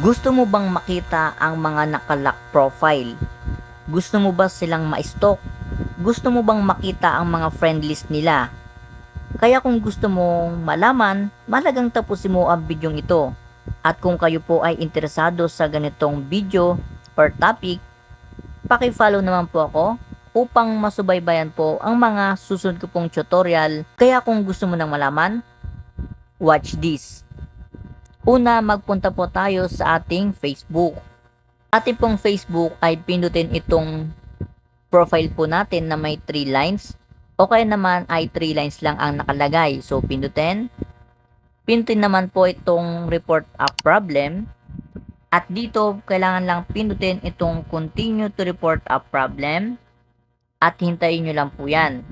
Gusto mo bang makita ang mga nakalock profile? Gusto mo ba silang ma-stalk? Gusto mo bang makita ang mga friend list nila? Kaya kung gusto mong malaman, malagang tapusin mo ang bidyong ito. At kung kayo po ay interesado sa ganitong video or topic, paki-follow naman po ako upang masubaybayan po ang mga susunod ko pong tutorial. Kaya kung gusto mo nang malaman, watch this. Una, magpunta po tayo sa ating Facebook. Ating pong Facebook ay pindutin itong profile po natin na may 3 lines o kaya naman ay 3 lines lang ang nakalagay. So pindutin. Pindutin naman po itong report a problem. At dito kailangan lang pindutin itong continue to report a problem. At hintayin nyo lang po yan.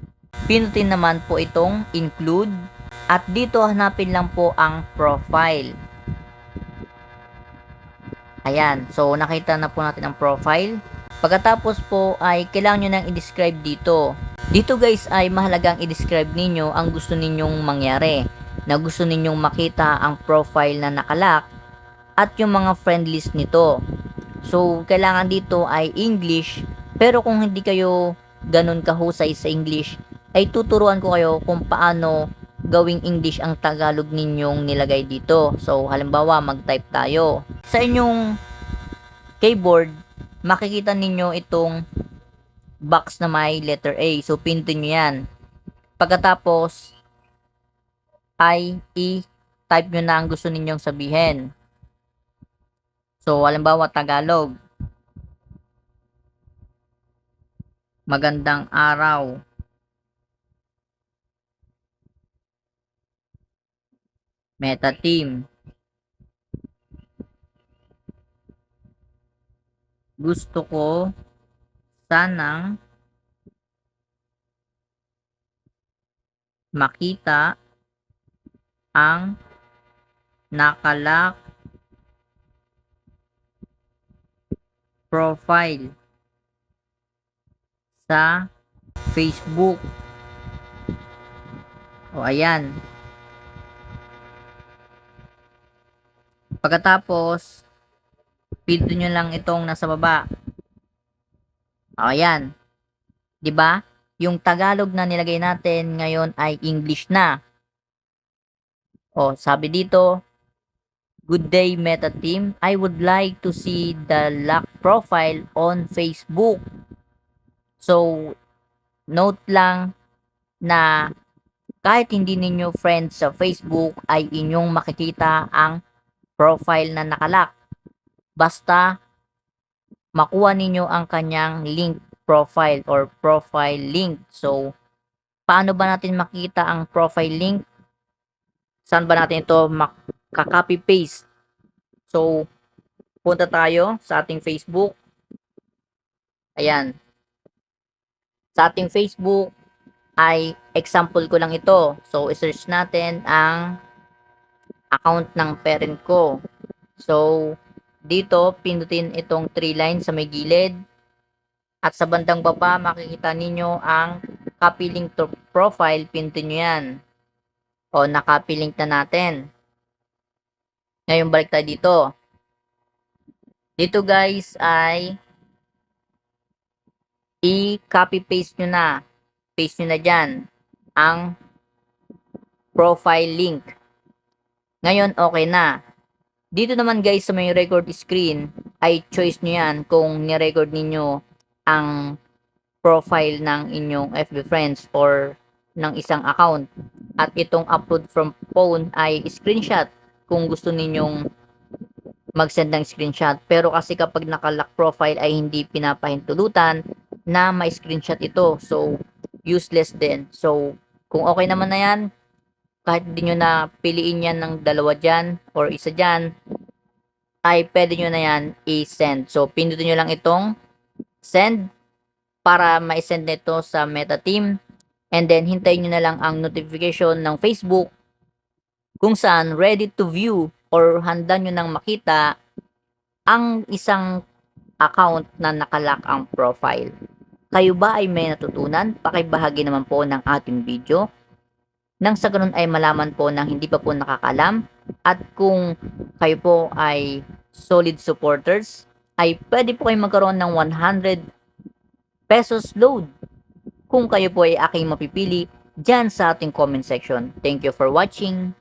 Pindutin naman po itong include. At dito hanapin lang po ang profile. Ayan, so nakita na po natin ang profile. Pagkatapos po ay kailangan nyo nang i-describe dito. Dito guys ay mahalagang i-describe ninyo ang gusto ninyong mangyari. Na gusto ninyong makita ang profile na nakalock at yung mga friend list nito. So kailangan dito ay English, pero kung hindi kayo ganun kahusay sa English, ay tuturuan ko kayo kung paano gawing English ang Tagalog ninyong nilagay dito. So halimbawa mag-type tayo. Sa inyong keyboard, makikita ninyo itong box na may letter A. So pindutin nyo yan. Pagkatapos ay i-type nyo na ang gusto ninyong sabihin. So halimbawa Tagalog. Magandang araw. Meta Team. Gusto ko sanang makita ang nakalock profile sa Facebook. O ayan. Pagkatapos, pindutin nyo lang itong nasa baba. O ayan. 'Di ba? Yung Tagalog na nilagay natin ngayon ay English na. O sabi dito, good day Meta Team. I would like to see the lock profile on Facebook. So, note lang na kahit hindi ninyo friends sa Facebook ay inyong makikita ang profile na nakalock. Basta makuha ninyo ang kanyang link profile or profile link. So, paano ba natin makita ang profile link? Saan ba natin ito makaka-copy paste? So, punta tayo sa ating Facebook. Ayan. Sa ating Facebook ay example ko lang ito. So, i-search natin ang account ng parent ko. So, dito, pindutin itong 3 lines sa may gilid. At sa bandang baba, makikita ninyo ang copy link to profile. Pindutin nyo yan. O, na-copy link na natin. Ngayon, balik tayo dito. Dito guys ay i-copy paste nyo na. Paste nyo na dyan ang profile link. Ngayon, okay na. Dito naman guys sa may record screen ay choice nyo yan kung ni-record ninyo ang profile ng inyong FB friends or ng isang account. At itong upload from phone ay screenshot kung gusto ninyong mag-send ng screenshot. Pero kasi kapag naka-lock profile ay hindi pinapahintulutan na may screenshot ito. So, useless din. So, kung okay naman na yan, kahit hindi nyo na piliin yan ng dalawa dyan or isa dyan, ay pwede nyo na yan i-send. So, pindutin nyo lang itong send para ma-send nito sa Meta Team. And then, hintayin nyo na lang ang notification ng Facebook kung saan ready to view or handa nyo nang makita ang isang account na nakalock ang profile. Kayo ba ay may natutunan? Pakibahagi naman po ng ating video. Nang sa ganun ay malaman po ng hindi pa po nakakalam. At kung kayo po ay solid supporters, ay pwede po kayo magkaroon ng 100 pesos load kung kayo po ay aking mapipili dyan sa ating comment section. Thank you for watching.